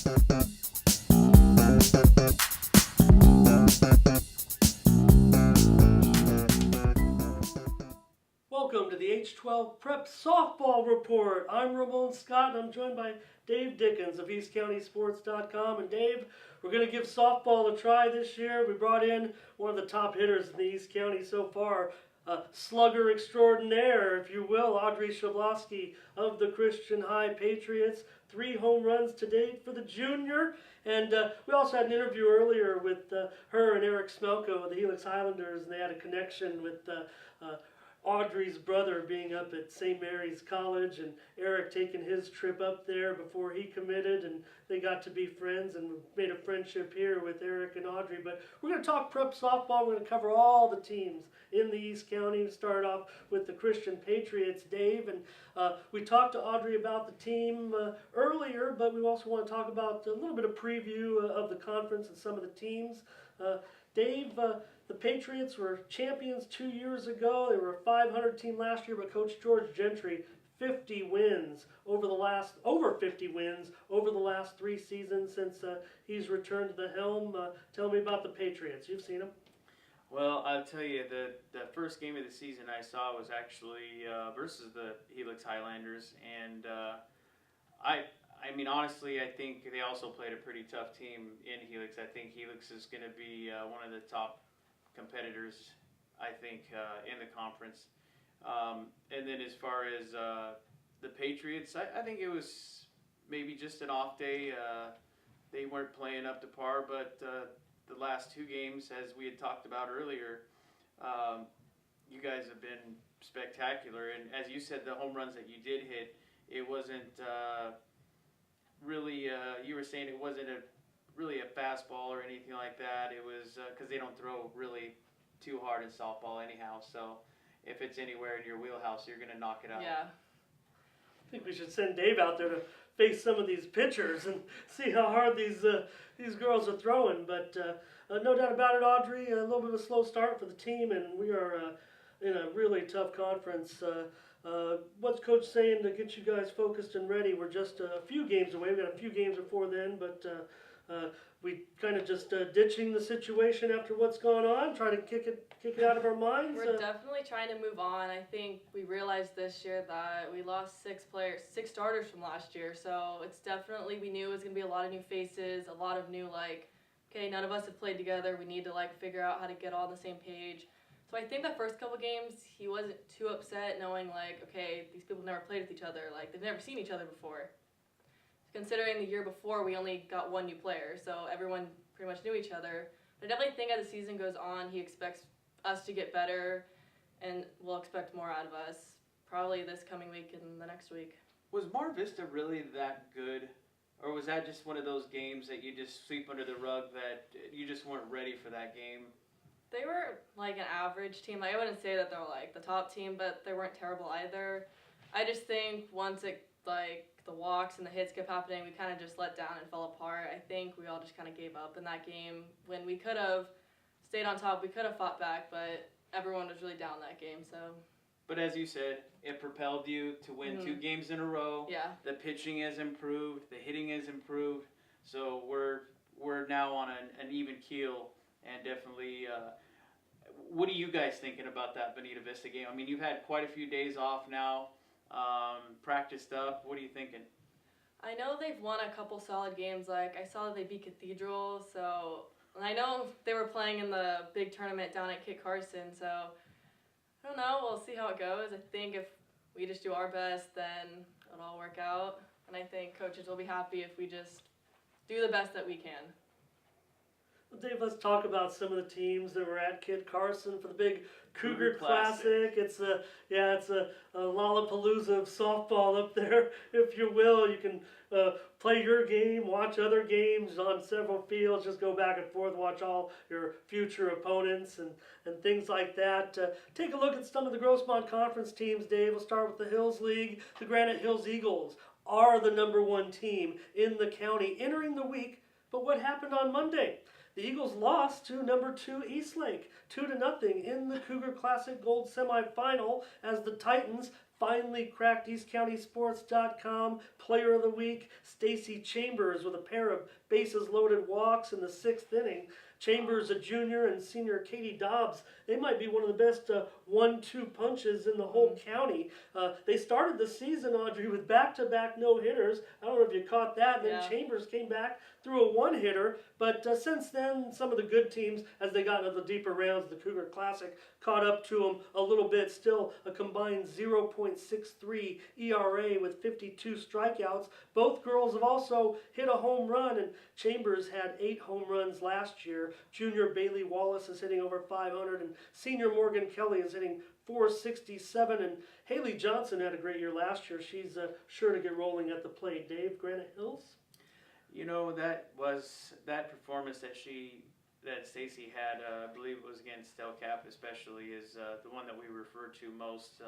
Welcome to the H12 Prep Softball Report. I'm Ramon Scott and I'm joined by Dave Dickens of EastCountySports.com. And Dave, we're going to give softball a try this year. We brought in one of the top hitters in the East County so far, slugger extraordinaire, if you will, Audrey Shebloski of the Christian High Patriots. 3 home runs to date for the junior. And we also had an interview earlier with her and Eric Smelko of the Helix Highlanders, and they had a connection with Audrey's brother being up at St. Mary's College, and Eric taking his trip up there before he committed, and they got to be friends and made a friendship here with Eric and Audrey. But we're going to talk prep softball. We're going to cover all the teams in the East County. We start off with the Christian Patriots, Dave, and we talked to Audrey about the team earlier, but we also want to talk about a little bit of preview of the conference and some of the teams. Dave, the Patriots were champions 2 years ago. They were a 500 team last year, but Coach George Gentry, 50 wins over the last 3 seasons since he's returned to the helm. Tell me about the Patriots. You've seen them. Well, I'll tell you, the first game of the season I saw was actually versus the Helix Highlanders, and I mean, honestly, I think they also played a pretty tough team in Helix. I think Helix is going to be one of the top competitors, I think, in the conference. And then as far as the Patriots, I think it was maybe just an off day. They weren't playing up to par, but the last 2 games, as we had talked about earlier, you guys have been spectacular. And as you said, the home runs that you did hit, it wasn't really, you were saying it wasn't really a fastball or anything like that. It was because they don't throw really too hard in softball anyhow. So if it's anywhere in your wheelhouse, you're going to knock it out. Yeah. I think we should send Dave out there to face some of these pitchers and see how hard these girls are throwing. But no doubt about it, Audrey, a little bit of a slow start for the team, and we are in a really tough conference. What's Coach saying to get you guys focused and ready? We're just a few games away. We've got a few games before then, but we kind of just ditching the situation after what's gone on, trying to kick it out of our minds. We're definitely trying to move on. I think we realized this year that we lost 6 starters from last year, so it's definitely, we knew it was going to be a lot of new faces, a lot of new, okay, none of us have played together. We need to, figure out how to get all on the same page. So I think the first couple games, he wasn't too upset knowing, okay, these people never played with each other. They've never seen each other before. Considering the year before, we only got 1 new player, so everyone pretty much knew each other. But I definitely think as the season goes on, he expects us to get better, and we'll expect more out of us, probably this coming week and the next week. Was Mar Vista really that good? Or was that just one of those games that you just sweep under the rug that you just weren't ready for that game? They were an average team. I wouldn't say that they were the top team, but they weren't terrible either. I just think once it the walks and the hits kept happening, we kind of just let down and fell apart. I think we all just kind of gave up in that game when we could have stayed on top. We could have fought back, but everyone was really down that game. So. But as you said, it propelled you to win 2 games in a row. Yeah. The pitching has improved. The hitting has improved. So we're now on an even keel. And definitely, what are you guys thinking about that Bonita Vista game? I mean, you've had quite a few days off now, practiced up. What are you thinking? I know they've won a couple solid games. I saw that they beat Cathedral, and I know they were playing in the big tournament down at Kit Carson, so I don't know. We'll see how it goes. I think if we just do our best, then it'll all work out. And I think coaches will be happy if we just do the best that we can. Well, Dave, let's talk about some of the teams that were at Kit Carson for the big Cougar Classic. It's a Lollapalooza of softball up there, if you will. You can play your game, watch other games on several fields, just go back and forth, watch all your future opponents and things like that. Take a look at some of the Grossmont Conference teams, Dave. We'll start with the Hills League. The Granite Hills Eagles are the #1 team in the county entering the week, but what happened on Monday? The Eagles lost to #2 Eastlake 2-0 in the Cougar Classic Gold semifinal as the Titans finally cracked EastCountySports.com Player of the Week, Stacy Chambers, with a pair of bases loaded walks in the 6th inning. Chambers, a junior, and senior Katie Dobbs, they might be one of the best 1-2 punches in the whole county. They started the season, Audrey, with back-to-back no-hitters. I don't know if you caught that. And then Chambers came back, threw a one-hitter. But since then, some of the good teams, as they got into the deeper rounds of the Cougar Classic, caught up to them a little bit. Still a combined 0.63 ERA with 52 strikeouts. Both girls have also hit a home run, and Chambers had 8 home runs last year. Junior Bailey Wallace is hitting over 500, and senior Morgan Kelly is hitting 467, and Haley Johnson had a great year last year. She's sure to get rolling at the plate. Dave, Granite Hills? You know, that performance that Stacy had, I believe it was against Del Cap especially, is the one that we refer to most,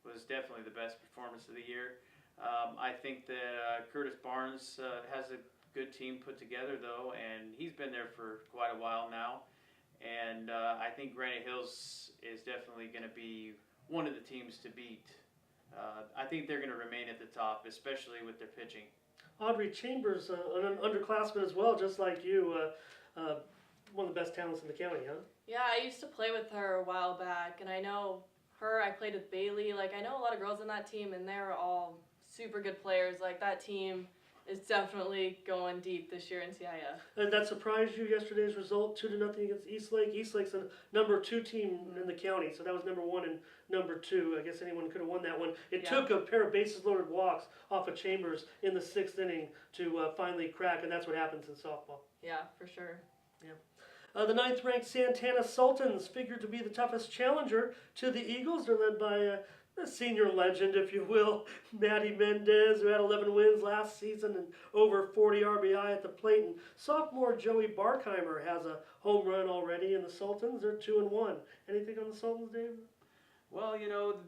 was definitely the best performance of the year. I think that Curtis Barnes has a good team put together, though, and he's been there for quite a while now. And I think Granite Hills is definitely going to be one of the teams to beat. I think they're going to remain at the top, especially with their pitching. Audrey Chambers, an underclassman as well, just like you, one of the best talents in the county, huh? Yeah, I used to play with her a while back, and I know her. I played with Bailey. Like, I know a lot of girls on that team, and they're all super good players. Like, that team is definitely going deep this year in CIF. And that surprised you, yesterday's result, 2-0 against Eastlake. Eastlake's the number 2 team in the county, so that was number 1 and number 2. I guess anyone could have won that one. It took a pair of bases loaded walks off of Chambers in the 6th inning to finally crack, and that's what happens in softball. Yeah, for sure. Yeah. The 9th-ranked Santana Sultans figured to be the toughest challenger to the Eagles. They're led by a senior legend, if you will, Maddie Mendez, who had 11 wins last season and over 40 RBI at the plate. And sophomore Joey Barkheimer has a home run already in the Sultans. They're 2-1. Anything on the Sultans, Dave? Well, you know,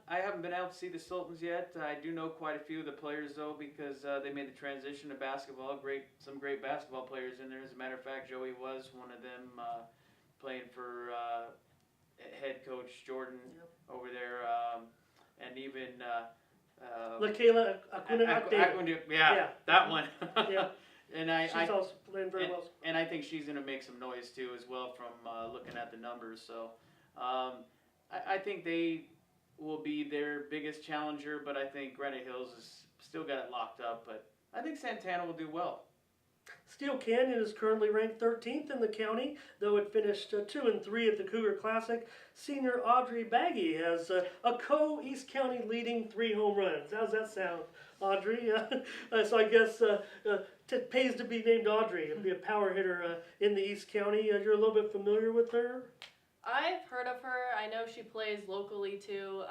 I haven't been out to see the Sultans yet. I do know quite a few of the players, though, because they made the transition to basketball. Some great basketball players in there. As a matter of fact, Joey was one of them, playing for head coach Jordan over there, and even LaKayla Acuna. Yeah, that one. Yeah. And she's also playing very well. And I think she's going to make some noise too, as well, from looking at the numbers. So I think they will be their biggest challenger, but I think Granite Hills has still got it locked up. But I think Santana will do well. Steel Canyon is currently ranked 13th in the county, though it finished 2-3 at the Cougar Classic. Senior Audrey Baggy has a co-East County leading 3 home runs. How's that sound, Audrey? So I guess it pays to be named Audrey and be a power hitter in the East County. You're a little bit familiar with her? I've heard of her. I know she plays locally too,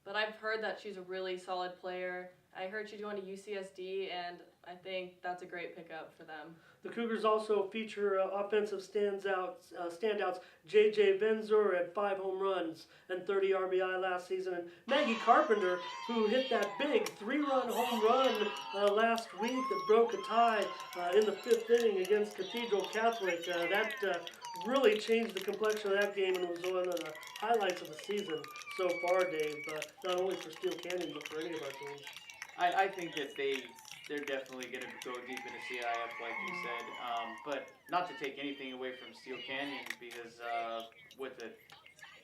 but I've heard that she's a really solid player. I heard she's going to UCSD, and I think that's a great pickup for them. The Cougars also feature offensive standouts J.J. Venzor at 5 home runs and 30 RBI last season, and Maggie Carpenter, who hit that big 3-run home run last week that broke a tie in the 5th inning against Cathedral Catholic. That really changed the complexion of that game, and was one of the highlights of the season so far, Dave, not only for Steel Canyon, but for any of our teams. I think that they're definitely going to go deep into CIF, like you said, but not to take anything away from Steel Canyon, because with a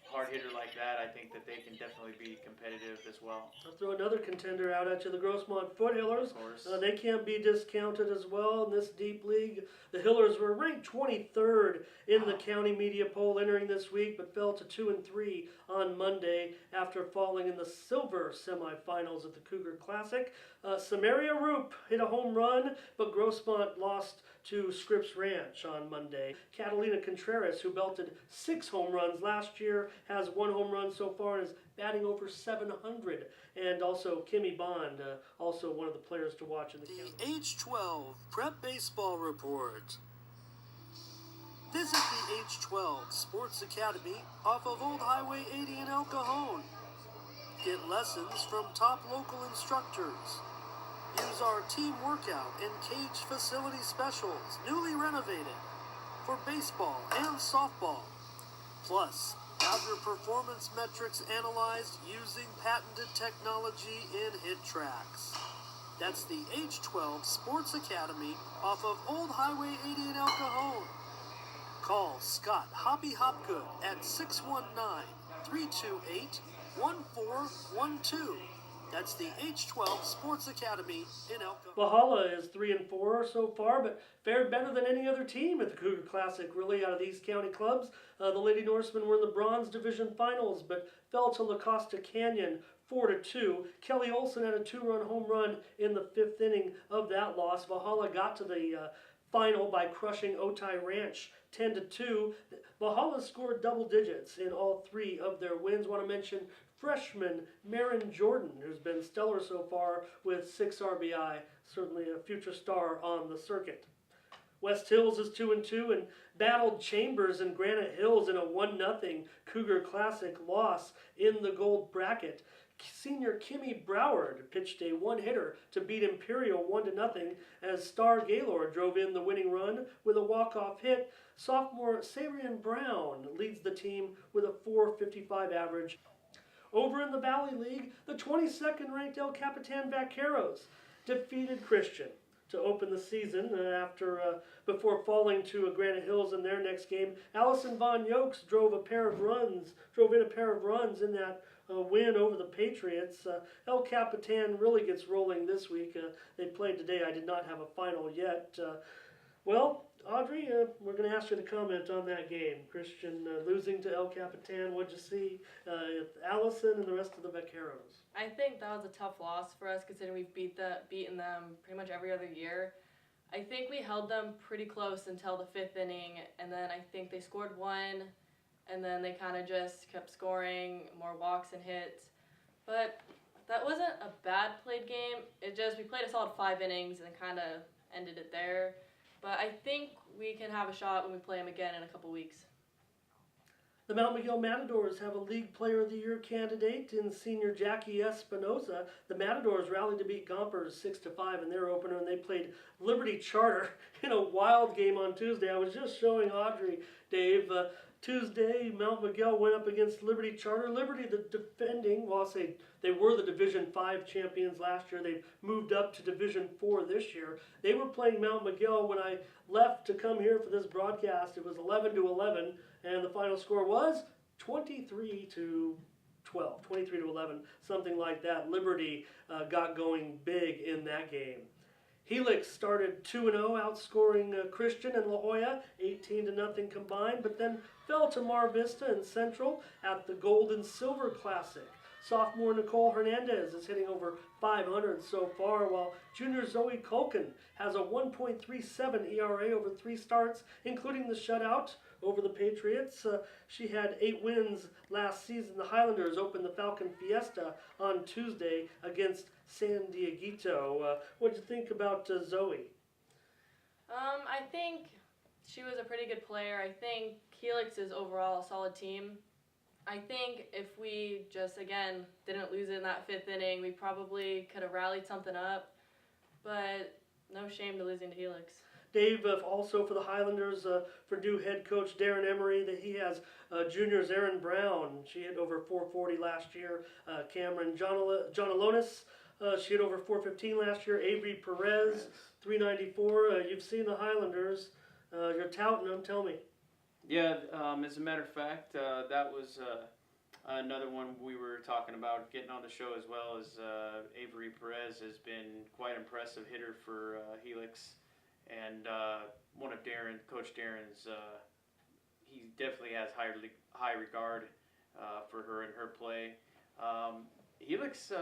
hard hitter like that, I think that they can definitely be competitive as well. I'll throw another contender out at you, the Grossmont Foothillers. Of course. They can't be discounted as well in this deep league. The Hillers were ranked 23rd in the county media poll entering this week, but fell to 2-3 on Monday after falling in the silver semifinals at the Cougar Classic. Samaria Roop hit a home run, but Grossmont lost to Scripps Ranch on Monday. Catalina Contreras, who belted 6 home runs last year, has 1 home run so far and is batting over 700. And also Kimmy Bond, also one of the players to watch in the county. The H12 Prep Baseball Report. Visit the H12 Sports Academy off of Old Highway 80 in El Cajon. Get lessons from top local instructors. Use our team workout and cage facility specials, newly renovated, for baseball and softball. Plus, Have your performance metrics analyzed using patented technology in HitTrax. That's the H12 Sports Academy off of Old Highway 80 in El Cajon. Call Scott Hoppy Hopgood at 619-328-1412. That's the H12 Sports Academy in El Cajon. Valhalla is 3-4 so far, but fared better than any other team at the Cougar Classic, really, out of these county clubs. The Lady Norsemen were in the Bronze Division Finals, but fell to La Costa Canyon 4-2. Kelly Olson had a 2-run home run in the 5th inning of that loss. Valhalla got to the final by crushing Otay Ranch 10-2. Valhalla scored double digits in all 3 of their wins. Want to mention freshman Marin Jordan, who's been stellar so far with 6 RBI, certainly a future star on the circuit. West Hills is 2-2 and battled Chambers and Granite Hills in a 1-0 Cougar Classic loss in the gold bracket. Senior Kimmy Broward pitched a one-hitter to beat Imperial 1-0 as Star Gaylord drove in the winning run with a walk-off hit. Sophomore Sarian Brown leads the team with a .455 average. Over in the Valley League, the 22nd ranked El Capitan Vaqueros defeated Christian to open the season before falling to Granite Hills in their next game. Allison Von Yokes drove in a pair of runs in that win over the Patriots. El Capitan really gets rolling this week. They played today. I did not have a final yet. Well, Audrey, we're going to ask you to comment on that game. Christian losing to El Capitan. What'd you see? Allison and the rest of the Vaqueros. I think that was a tough loss for us considering we've beaten them pretty much every other year. I think we held them pretty close until the 5th inning, and then I think they scored 1, and then they kind of just kept scoring, more walks and hits. But that wasn't a bad played game. We played a solid 5 innings and kind of ended it there. But I think we can have a shot when we play them again in a couple weeks. The Mount Miguel Matadors have a League Player of the Year candidate in senior Jackie Espinoza. The Matadors rallied to beat Gompers 6-5 in their opener, and they played Liberty Charter in a wild game on Tuesday. I was just showing Audrey, Dave, Tuesday, Mount Miguel went up against Liberty Charter. Liberty, the defending, well, I'll say they were the Division 5 champions last year. They've moved up to Division 4 this year. They were playing Mount Miguel when I left to come here for this broadcast. It was 11-11, and the final score was 23-11, something like that. Liberty got going big in that game. Helix started 2-0, outscoring Christian and La Jolla 18-0 combined, but then fell to Mar Vista and Central at the Gold and Silver Classic. Sophomore Nicole Hernandez is hitting over 500 so far, while junior Zoe Culkin has a 1.37 ERA over 3 starts, including the shutout over the Patriots. She had 8 wins last season. The Highlanders opened the Falcon Fiesta on Tuesday against San Dieguito. What did you think about Zoe? I think she was a pretty good player. I think Helix is overall a solid team. I think if we just, again, didn't lose it in that 5th inning, we probably could have rallied something up. But no shame to losing to Helix. Dave, also for the Highlanders, for new head coach Darren Emery, that he has juniors Erin Brown. She hit over 440 last year. Cameron Johnalonis, she hit over 415 last year. Avery Perez, 394. You've seen the Highlanders. You're touting them. Tell me. Yeah, as a matter of fact, that was another one we were talking about getting on the show as well. As Avery Perez has been quite impressive hitter for Helix, and one of Coach Darren's. He definitely has high regard for her and her play. Helix,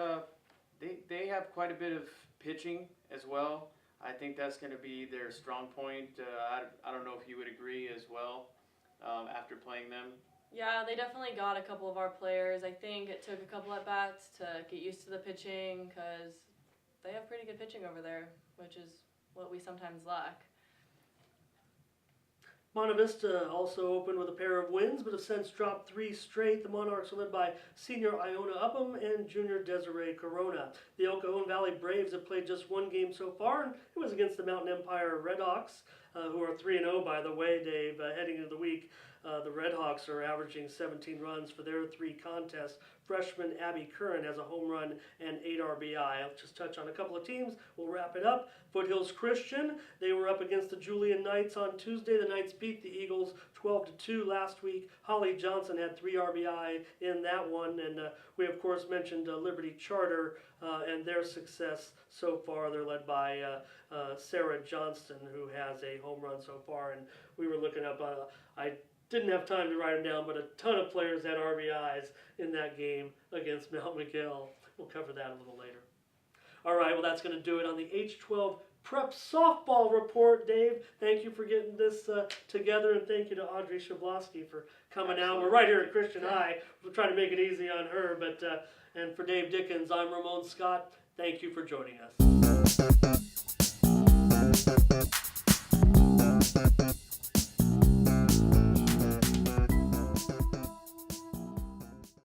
they have quite a bit of pitching as well. I think that's going to be their strong point. I don't know if you would agree as well after playing them. Yeah, they definitely got a couple of our players. I think it took a couple at bats to get used to the pitching because they have pretty good pitching over there, which is what we sometimes lack. Monte Vista also opened with a pair of wins, but have since dropped 3 straight. The Monarchs are led by senior Iona Upham and junior Desiree Corona. The El Cajon Valley Braves have played just 1 game so far, and it was against the Mountain Empire Redhawks. who are 3-0, by the way, Dave, heading into the week. The Redhawks are averaging 17 runs for their 3 contests. Freshman Abby Curran has a home run and 8 RBI. I'll just touch on a couple of teams. We'll wrap it up. Foothills Christian, they were up against the Julian Knights on Tuesday. The Knights beat the Eagles 12-2 last week. Holly Johnson had 3 RBI in that one. And we, of course, mentioned Liberty Charter and their success so far. They're led by Sarah Johnston, who has a home run so far. And we were looking up, I didn't have time to write them down, but a ton of players had RBIs in that game against Mount Miguel. We'll cover that a little later. All right, well, that's going to do it on the H12 Prep Softball Report. Dave, thank you for getting this together, and thank you to Audrey Shebloski for coming out. We're right here at Christian High. We'll try to make it easy on her, but and for Dave Dickens, I'm Ramon Scott. Thank you for joining us.